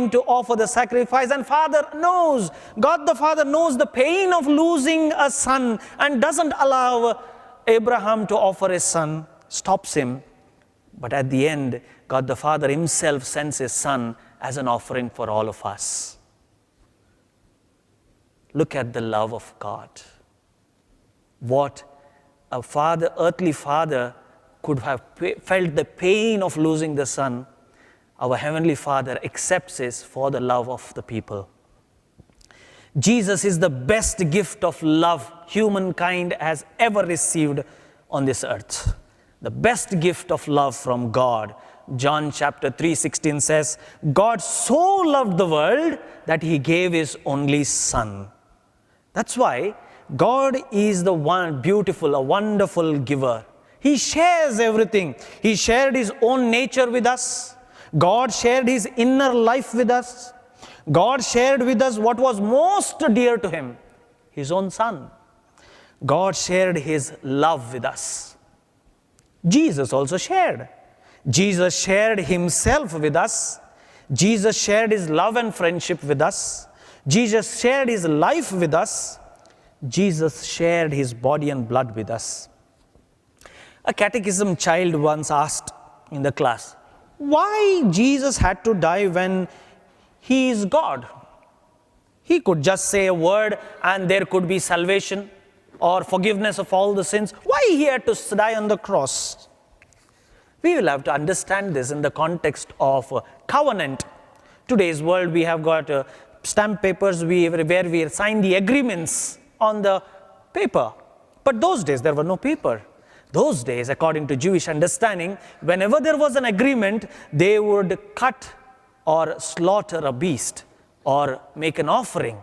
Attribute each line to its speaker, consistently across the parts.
Speaker 1: going to offer the sacrifice, and God the Father knows the pain of losing a son and doesn't allow Abraham to offer his son, stops him. But at the end, God the Father himself sends his son as an offering for all of us. Look at the love of God. What a father, earthly father, could have felt the pain of losing the son, our Heavenly Father accepts this for the love of the people. Jesus is the best gift of love humankind has ever received on this earth. The best gift of love from God. John chapter 3:16 says, God so loved the world that he gave his only son. That's why God is the one beautiful, a wonderful giver. He shares everything. He shared his own nature with us. God shared his inner life with us. God shared with us what was most dear to him, his own son. God shared his love with us. Jesus also shared. Jesus shared himself with us. Jesus shared his love and friendship with us. Jesus shared his life with us. Jesus shared his body and blood with us. A catechism child once asked in the class, why Jesus had to die when he is God? He could just say a word and there could be salvation or forgiveness of all the sins. Why he had to die on the cross? We will have to understand this in the context of covenant. Today's world, we have got stamp papers where we sign the agreements on the paper. But those days, there were no paper. Those days, according to Jewish understanding, whenever there was an agreement, they would cut or slaughter a beast or make an offering.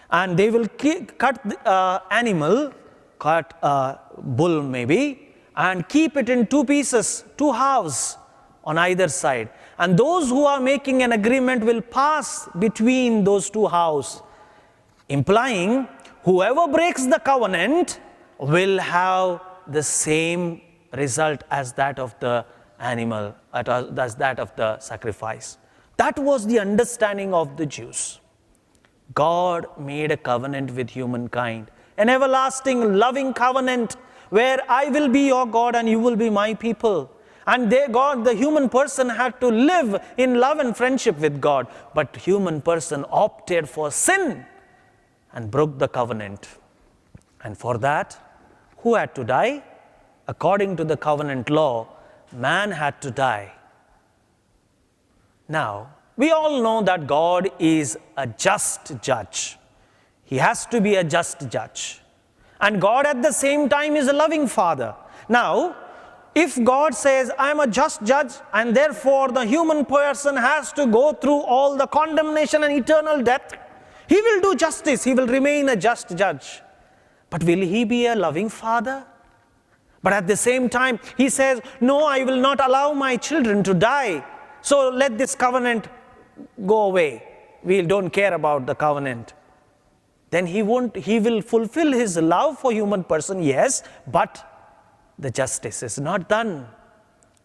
Speaker 1: And they will cut the animal, cut a bull maybe, and keep it in two pieces, two halves on either side. And those who are making an agreement will pass between those two halves, implying whoever breaks the covenant will have the same result as that of the animal, as that of the sacrifice. That was the understanding of the Jews. God made a covenant with humankind, an everlasting loving covenant where I will be your God and you will be my people. And God, the human person, had to live in love and friendship with God. But human person opted for sin and broke the covenant. And for that, who had to die? According to the covenant law, man had to die. Now, we all know that God is a just judge. He has to be a just judge. And God at the same time is a loving father. Now, if God says, I am a just judge, and therefore the human person has to go through all the condemnation and eternal death, he will do justice. He will remain a just judge. But will he be a loving father? But at the same time, he says, no, I will not allow my children to die. So let this covenant go away. We don't care about the covenant. Then he will fulfill his love for human person, yes, but the justice is not done.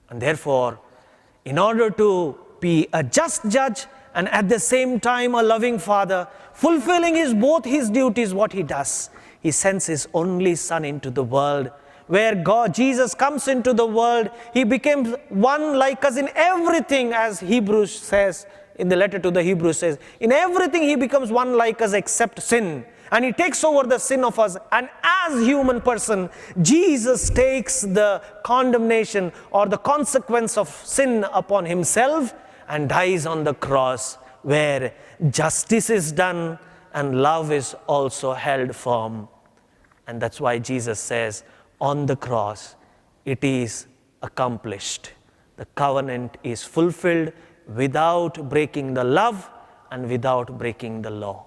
Speaker 1: And therefore, in order to be a just judge and at the same time a loving father, fulfilling both his duties, what he does, he sends his only son into the world, where Jesus comes into the world. He becomes one like us in everything, as Hebrews says, in the letter to the Hebrews says, in everything he becomes one like us except sin. And he takes over the sin of us. And as human person, Jesus takes the condemnation or the consequence of sin upon himself and dies on the cross, where justice is done and love is also held firm. And that's why Jesus says on the cross, it is accomplished. The covenant is fulfilled without breaking the love and without breaking the law.